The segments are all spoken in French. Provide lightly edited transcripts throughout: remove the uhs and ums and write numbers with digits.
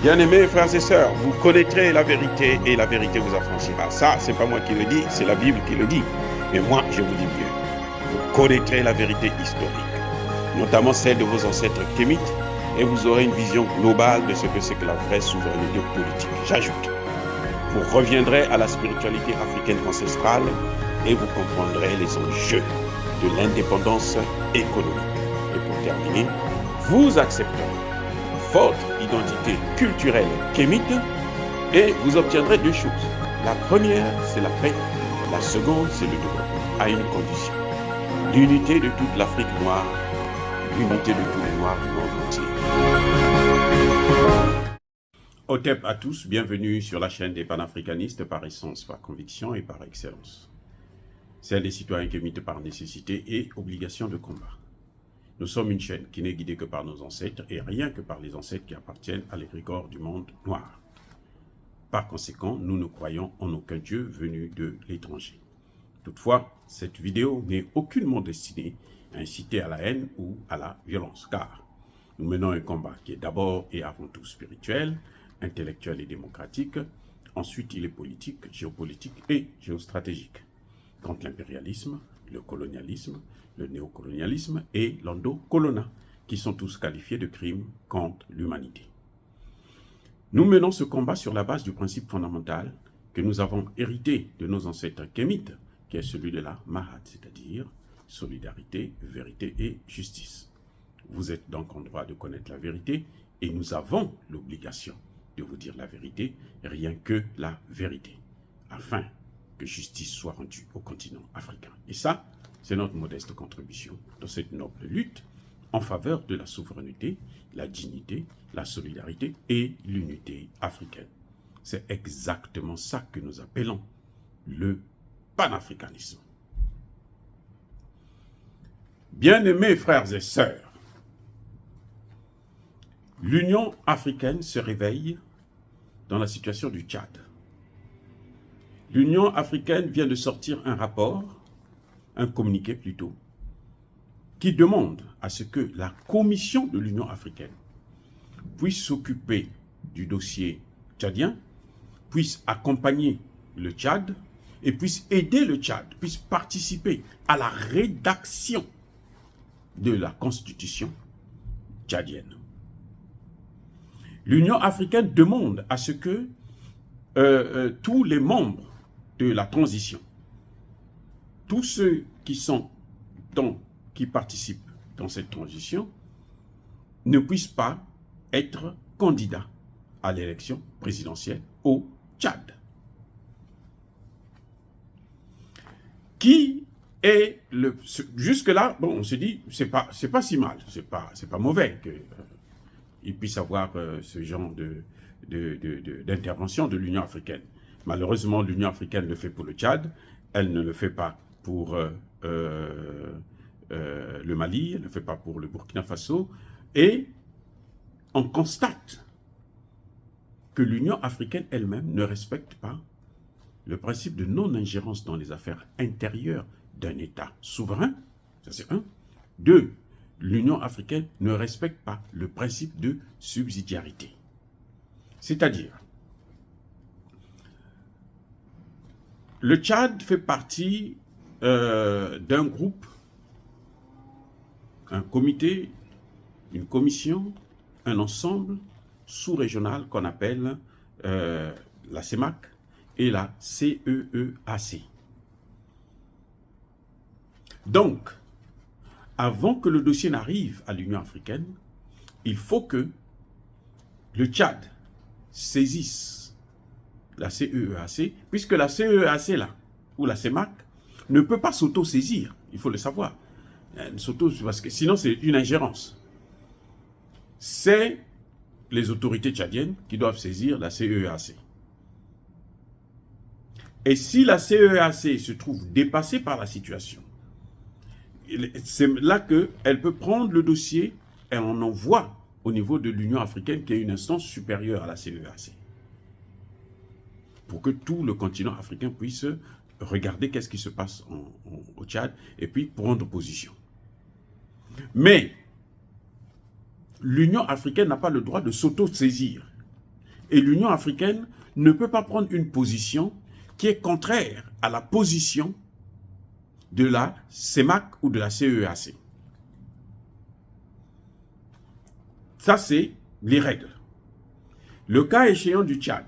Bien-aimés frères et sœurs, vous connaîtrez la vérité et la vérité vous affranchira. Ça, c'est pas moi qui le dis, c'est la Bible qui le dit. Mais moi, je vous dis mieux. Vous connaîtrez la vérité historique, notamment celle de vos ancêtres kémites, et vous aurez une vision globale de ce que c'est que la vraie souveraineté politique. J'ajoute, vous reviendrez à la spiritualité africaine ancestrale et vous comprendrez les enjeux de l'indépendance économique. Et pour terminer, vous accepterez votre identité culturelle kémite et vous obtiendrez deux choses. La première, c'est la paix. La seconde, c'est le développement, à une condition. L'unité de toute l'Afrique noire, l'unité de tous les Noirs du monde entier. Otep à tous, bienvenue sur la chaîne des panafricanistes par essence, par conviction et par excellence. Celle des citoyens kémites par nécessité et obligation de combat. Nous sommes une chaîne qui n'est guidée que par nos ancêtres et rien que par les ancêtres qui appartiennent à l'égrégore du monde noir. Par conséquent, nous ne croyons en aucun Dieu venu de l'étranger. Toutefois, cette vidéo n'est aucunement destinée à inciter à la haine ou à la violence, car nous menons un combat qui est d'abord et avant tout spirituel, intellectuel et démocratique. Ensuite, il est politique, géopolitique et géostratégique. Contre l'impérialisme, le colonialisme, le néocolonialisme et l'endocolonat, qui sont tous qualifiés de crimes contre l'humanité. Nous menons ce combat sur la base du principe fondamental que nous avons hérité de nos ancêtres kémites, qui est celui de la Mahat, c'est-à-dire solidarité, vérité et justice. Vous êtes donc en droit de connaître la vérité et nous avons l'obligation de vous dire la vérité, rien que la vérité, afin que justice soit rendue au continent africain. Et ça, c'est notre modeste contribution dans cette noble lutte en faveur de la souveraineté, la dignité, la solidarité et l'unité africaine. C'est exactement ça que nous appelons le panafricanisme. Bien-aimés frères et sœurs, l'Union africaine se réveille dans la situation du Tchad. L'Union africaine vient de sortir un rapport, un communiqué plutôt, qui demande à ce que la commission de l'Union africaine puisse s'occuper du dossier tchadien, puisse accompagner le Tchad et puisse aider le Tchad, puisse participer à la rédaction de la constitution tchadienne. L'Union africaine demande à ce que tous les membres de la transition, tous ceux qui participent dans cette transition, ne puissent pas être candidats à l'élection présidentielle au Tchad. Qui est le... Jusque-là, bon, on se dit, c'est pas si mal, c'est pas mauvais qu'il puisse avoir ce genre d'intervention de l'Union africaine. Malheureusement, l'Union africaine le fait pour le Tchad, elle ne le fait pas pour le Mali, elle ne le fait pas pour le Burkina Faso, et on constate que l'Union africaine elle-même ne respecte pas le principe de non-ingérence dans les affaires intérieures d'un État souverain, ça c'est un. Deux, l'Union africaine ne respecte pas le principe de subsidiarité. C'est-à-dire, le Tchad fait partie d'un groupe, un comité, une commission, un ensemble sous-régional qu'on appelle la CEMAC et la CEEAC. Donc, avant que le dossier n'arrive à l'Union africaine, il faut que le Tchad saisisse la CEEAC, puisque la CEEAC, là, ou la CEMAC, ne peut pas s'auto-saisir, il faut le savoir. Parce que sinon, c'est une ingérence. C'est les autorités tchadiennes qui doivent saisir la CEEAC. Et si la CEEAC se trouve dépassée par la situation, c'est là qu'elle peut prendre le dossier et on envoie au niveau de l'Union africaine, qui est une instance supérieure à la CEEAC, pour que tout le continent africain puisse regarder qu'est-ce qui se passe au Tchad et puis prendre position. Mais l'Union africaine n'a pas le droit de s'auto-saisir. Et l'Union africaine ne peut pas prendre une position qui est contraire à la position de la CEMAC ou de la CEEAC. Ça, c'est les règles. Le cas échéant du Tchad,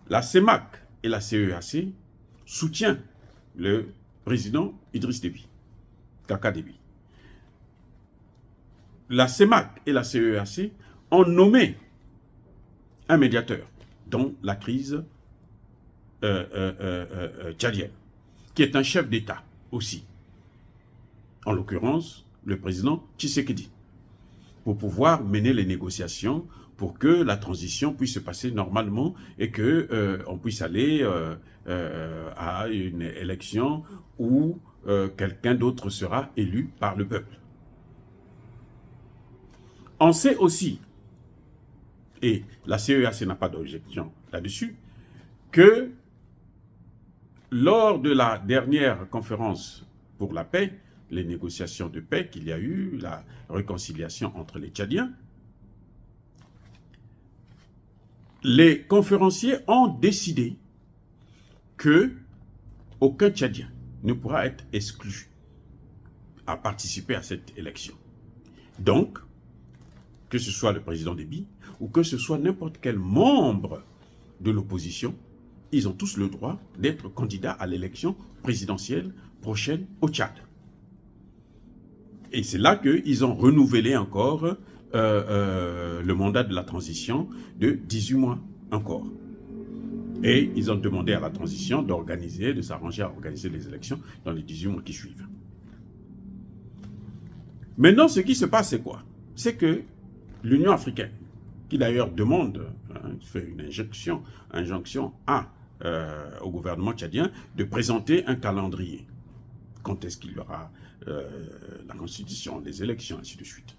la CEMAC et la CEEAC soutiennent le président Idriss Déby, Kaka Déby. La CEMAC et la CEEAC ont nommé un médiateur dans la crise tchadienne, qui est un chef d'État aussi, en l'occurrence le président Tshisekedi, pour pouvoir mener les négociations pour que la transition puisse se passer normalement et qu'on puisse aller à une élection où quelqu'un d'autre sera élu par le peuple. On sait aussi, et la CEEAC n'a pas d'objection là-dessus, que lors de la dernière conférence pour la paix, les négociations de paix qu'il y a eu, la réconciliation entre les Tchadiens, les conférenciers ont décidé que aucun Tchadien ne pourra être exclu à participer à cette élection. Donc, que ce soit le président Déby ou que ce soit n'importe quel membre de l'opposition, ils ont tous le droit d'être candidats à l'élection présidentielle prochaine au Tchad. Et c'est là qu'ils ont renouvelé encore le mandat de la transition de 18 mois encore. Et ils ont demandé à la transition d'organiser, de s'arranger à organiser les élections dans les 18 mois qui suivent. Maintenant, ce qui se passe, c'est quoi? C'est que l'Union africaine, qui d'ailleurs demande, fait une injonction au gouvernement tchadien de présenter un calendrier. Quand est-ce qu'il y aura la constitution, les élections, ainsi de suite.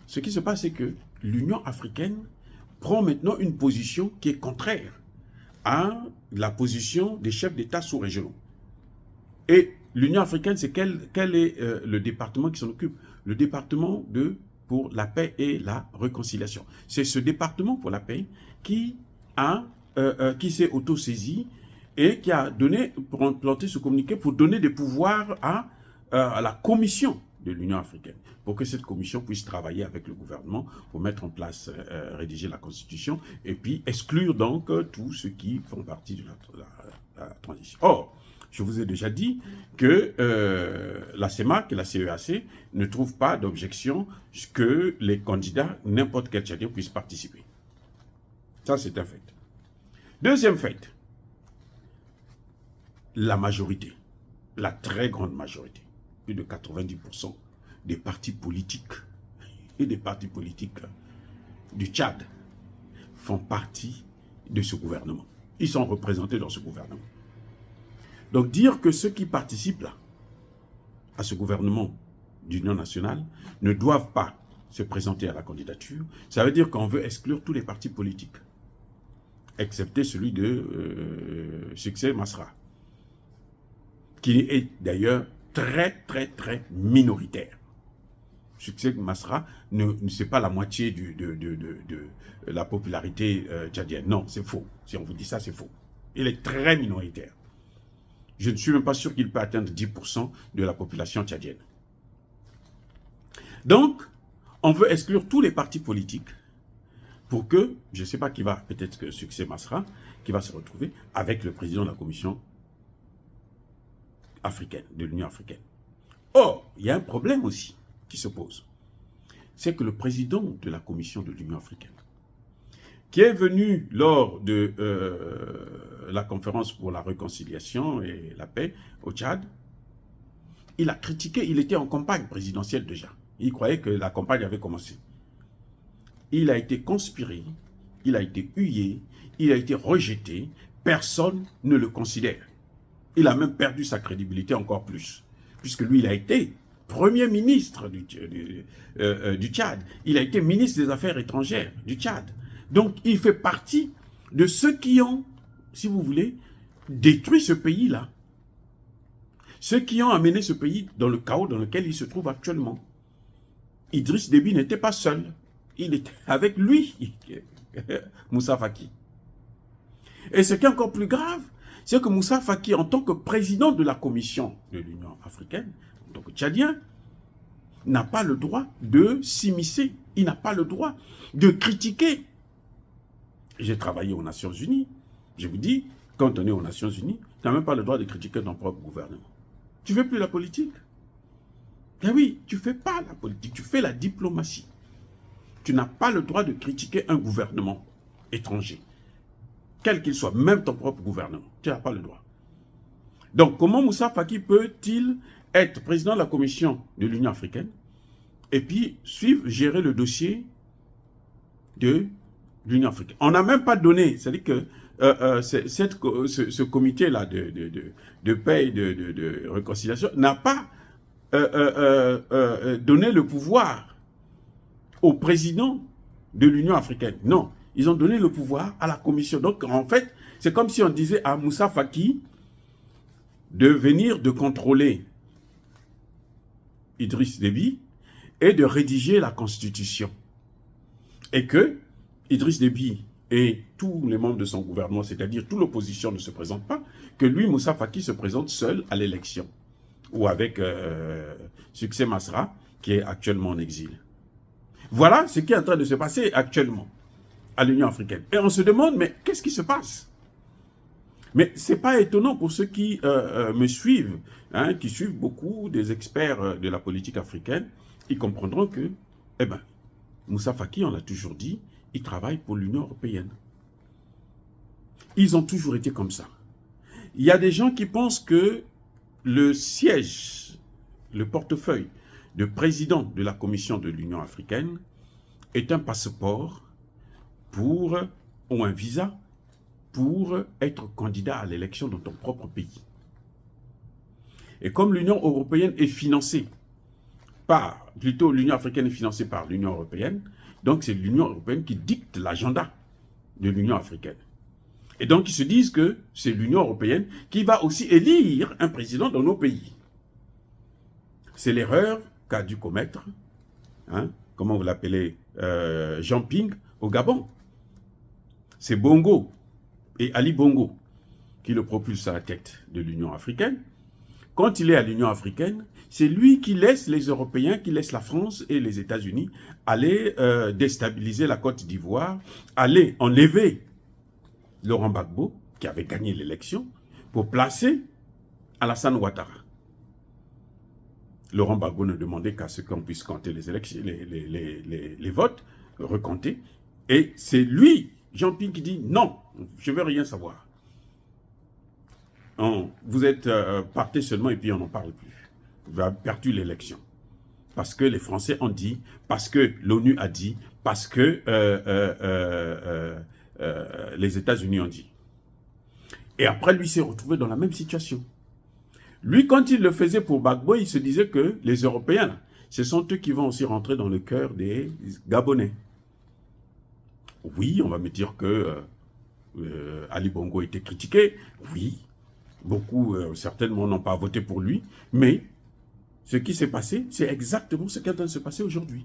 Ce qui se passe, c'est que l'Union africaine prend maintenant une position qui est contraire à la position des chefs d'État sous-régionaux. Et l'Union africaine, c'est quel est le département qui s'en occupe? Le département pour la paix et la réconciliation. C'est ce département pour la paix qui s'est auto-saisi et qui a planté ce communiqué pour donner des pouvoirs à la commission de l'Union africaine, pour que cette commission puisse travailler avec le gouvernement pour mettre en place, rédiger la constitution et puis exclure donc tous ceux qui font partie de la transition. Or, je vous ai déjà dit que la CEMAC et la CEEAC ne trouvent pas d'objection que les candidats, n'importe quel Tchadien, puissent participer. Ça, c'est un fait. Deuxième fait, la majorité, la très grande majorité, plus de 90% des partis politiques et des partis politiques du Tchad font partie de ce gouvernement. Ils sont représentés dans ce gouvernement. Donc dire que ceux qui participent là, à ce gouvernement d'union nationale ne doivent pas se présenter à la candidature, ça veut dire qu'on veut exclure tous les partis politiques, excepté celui de Succès Masra, qui est d'ailleurs très minoritaire. Succès Masra ne c'est pas la moitié de la popularité tchadienne. Non, c'est faux. Si on vous dit ça, c'est faux. Il est très minoritaire. Je ne suis même pas sûr qu'il peut atteindre 10% de la population tchadienne. Donc, on veut exclure tous les partis politiques pour que, je ne sais pas qui va, peut-être que Succès Masra, qui va se retrouver avec le président de la Commission africaine, de l'Union africaine. Or, il y a un problème aussi qui se pose. C'est que le président de la Commission de l'Union africaine, qui est venu lors de la conférence pour la réconciliation et la paix au Tchad, il a critiqué, il était en campagne présidentielle déjà. Il croyait que la campagne avait commencé. Il a été conspiré, il a été hué, il a été rejeté, personne ne le considère. Il a même perdu sa crédibilité encore plus, puisque lui, il a été Premier ministre du Tchad. Il a été ministre des Affaires étrangères du Tchad. Donc, il fait partie de ceux qui ont, si vous voulez, détruit ce pays-là. Ceux qui ont amené ce pays dans le chaos dans lequel il se trouve actuellement. Idriss Déby n'était pas seul. Il était avec lui. Moussa Faki. Et ce qui est encore plus grave, c'est que Moussa Faki, en tant que président de la Commission de l'Union africaine, en tant que Tchadien, n'a pas le droit de s'immiscer. Il n'a pas le droit de critiquer. J'ai travaillé aux Nations Unies. Je vous dis, quand on est aux Nations Unies, tu n'as même pas le droit de critiquer ton propre gouvernement. Tu ne fais plus la politique. Eh oui, tu ne fais pas la politique, tu fais la diplomatie. Tu n'as pas le droit de critiquer un gouvernement étranger, quel qu'il soit, même ton propre gouvernement. Tu n'as pas le droit. Donc, comment Moussa Faki peut-il être président de la Commission de l'Union africaine et puis gérer le dossier de l'Union africaine? On n'a même pas donné, c'est-à-dire que ce comité-là de paix et de réconciliation n'a pas donné le pouvoir au président de l'Union africaine. Non, ils ont donné le pouvoir à la Commission. Donc, en fait, c'est comme si on disait à Moussa Faki de venir de contrôler Idriss Déby et de rédiger la Constitution. Et que Idriss Déby et tous les membres de son gouvernement, c'est-à-dire toute l'opposition, ne se présentent pas, que lui, Moussa Faki, se présente seul à l'élection, ou avec Succès Masra, qui est actuellement en exil. Voilà ce qui est en train de se passer actuellement à l'Union africaine. Et on se demande, mais qu'est-ce qui se passe? Mais ce n'est pas étonnant pour ceux qui me suivent, hein, qui suivent beaucoup des experts de la politique africaine, ils comprendront que, eh ben, Moussa Faki, on l'a toujours dit, il travaille pour l'Union européenne. Ils ont toujours été comme ça. Il y a des gens qui pensent que le siège, le portefeuille de président de la Commission de l'Union africaine est un passeport ou un visa pour être candidat à l'élection dans ton propre pays. Et comme l'Union européenne est financée plutôt l'Union africaine est financée par l'Union européenne, donc c'est l'Union européenne qui dicte l'agenda de l'Union africaine. Et donc ils se disent que c'est l'Union européenne qui va aussi élire un président dans nos pays. C'est l'erreur qu'a dû commettre, hein, comment vous l'appelez, Jean Ping au Gabon. C'est Bongo et Ali Bongo qui le propulse à la tête de l'Union africaine. Quand il est à l'Union africaine, c'est lui qui laisse les Européens, qui laisse la France et les États-Unis aller déstabiliser la Côte d'Ivoire, aller enlever Laurent Gbagbo, qui avait gagné l'élection, pour placer Alassane Ouattara. Laurent Gbagbo ne demandait qu'à ce qu'on puisse compter les élections, les votes, recompter. Et c'est lui, Jean Ping, qui dit non, je ne veux rien savoir. Vous êtes partez seulement et puis on n'en parle plus. Vous avez perdu l'élection. Parce que les Français ont dit, parce que l'ONU a dit, parce que les États-Unis ont dit. Et après, lui s'est retrouvé dans la même situation. Lui, quand il le faisait pour Gbagbo, il se disait que les Européens, ce sont eux qui vont aussi rentrer dans le cœur des Gabonais. Oui, on va me dire que Ali Bongo était critiqué. Oui, beaucoup, certainement, n'ont pas voté pour lui. Mais ce qui s'est passé, c'est exactement ce qui est en train de se passer aujourd'hui.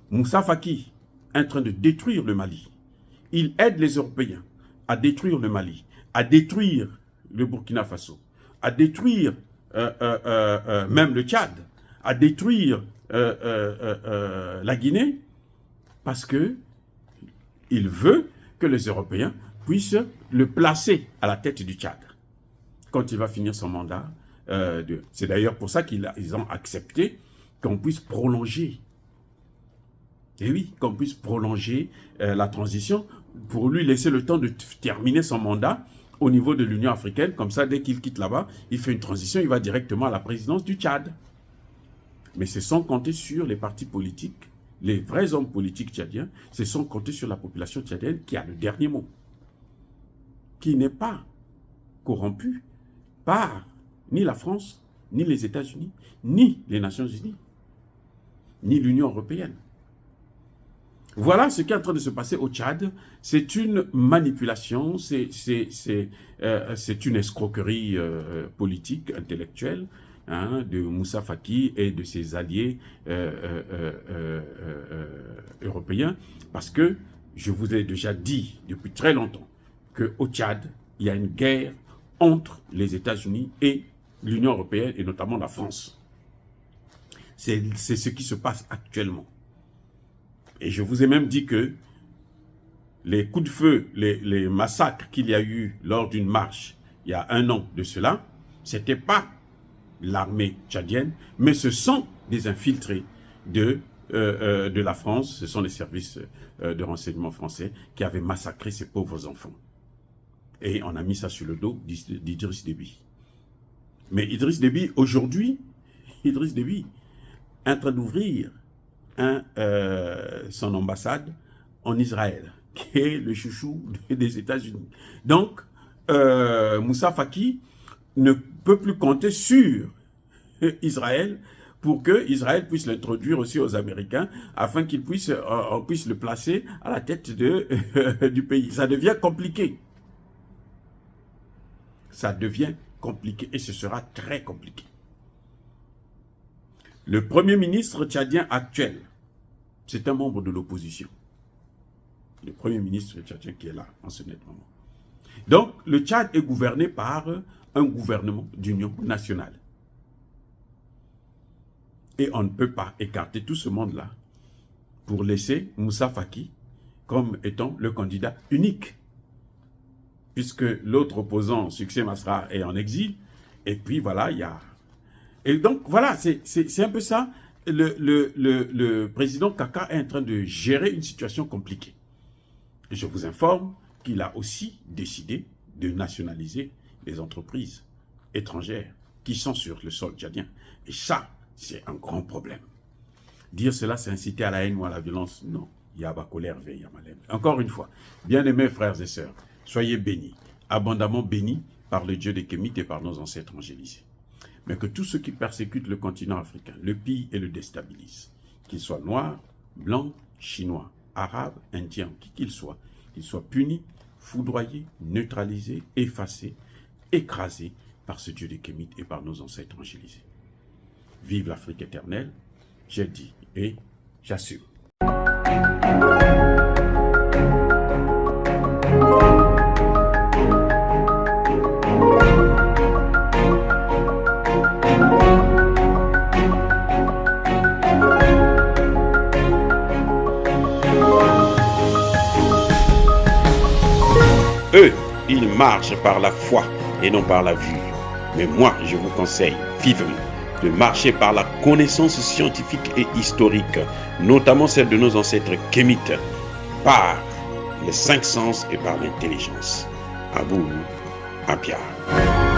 Moussa Faki est en train de détruire le Mali. Il aide les Européens à détruire le Mali, à détruire le Burkina Faso, à détruire même le Tchad, à détruire la Guinée, parce que il veut que les Européens puissent le placer à la tête du Tchad quand il va finir son mandat. C'est d'ailleurs pour ça qu'ils ont accepté qu'on puisse prolonger. Et oui, qu'on puisse prolonger la transition pour lui laisser le temps de terminer son mandat au niveau de l'Union africaine. Comme ça, dès qu'il quitte là-bas, il fait une transition, il va directement à la présidence du Tchad. Mais c'est sans compter sur les partis politiques, les vrais hommes politiques tchadiens, c'est sans compter sur la population tchadienne qui a le dernier mot, qui n'est pas corrompue par ni la France, ni les États-Unis, ni les Nations Unies, ni l'Union européenne. Voilà ce qui est en train de se passer au Tchad. C'est une manipulation, c'est une escroquerie politique, intellectuelle, hein, de Moussa Faki et de ses alliés européens, parce que je vous ai déjà dit depuis très longtemps qu'au Tchad, il y a une guerre entre les États-Unis et l'Union européenne, et notamment la France. C'est ce qui se passe actuellement. Et je vous ai même dit que les coups de feu, les massacres qu'il y a eu lors d'une marche, il y a 1 an de cela, ce n'était pas l'armée tchadienne, mais ce sont des infiltrés de la France, ce sont les services de renseignement français qui avaient massacré ces pauvres enfants. Et on a mis ça sur le dos d'Idriss Déby. Mais Idriss Déby, aujourd'hui, Idriss Déby est en train d'ouvrir son ambassade en Israël, qui est le chouchou des États-Unis. Donc, Moussa Faki ne peut plus compter sur Israël pour que Israël puisse l'introduire aussi aux Américains, afin qu'on puisse le placer à la tête du pays. Ça devient compliqué. Ça devient compliqué et ce sera très compliqué. Le Premier ministre tchadien actuel, c'est un membre de l'opposition. Le Premier ministre tchadien qui est là en ce moment. Donc, le Tchad est gouverné par un gouvernement d'union nationale. Et on ne peut pas écarter tout ce monde-là pour laisser Moussa Faki comme étant le candidat unique. Puisque l'autre opposant, Succès Masra, est en exil. Et puis voilà, il y a... Et donc voilà, c'est un peu ça. Le président Kaka est en train de gérer une situation compliquée. Et je vous informe qu'il a aussi décidé de nationaliser les entreprises étrangères qui sont sur le sol tchadien. Et ça, c'est un grand problème. Dire cela, c'est inciter à la haine ou à la violence. Non. Encore une fois, bien-aimés frères et sœurs, soyez bénis, abondamment bénis par le Dieu des Kémites et par nos ancêtres angélisés. Mais que tous ceux qui persécutent le continent africain, le pillent et le déstabilisent, qu'ils soient noirs, blancs, chinois, arabes, indiens, qui qu'ils soient punis, foudroyés, neutralisés, effacés, écrasés par ce Dieu des Kémites et par nos ancêtres angélisés. Vive l'Afrique éternelle, j'ai dit et j'assume. Eux, ils marchent par la foi et non par la vue. Mais moi, je vous conseille vivement de marcher par la connaissance scientifique et historique, notamment celle de nos ancêtres kémites, par les 5 sens et par l'intelligence. À vous, à Pierre.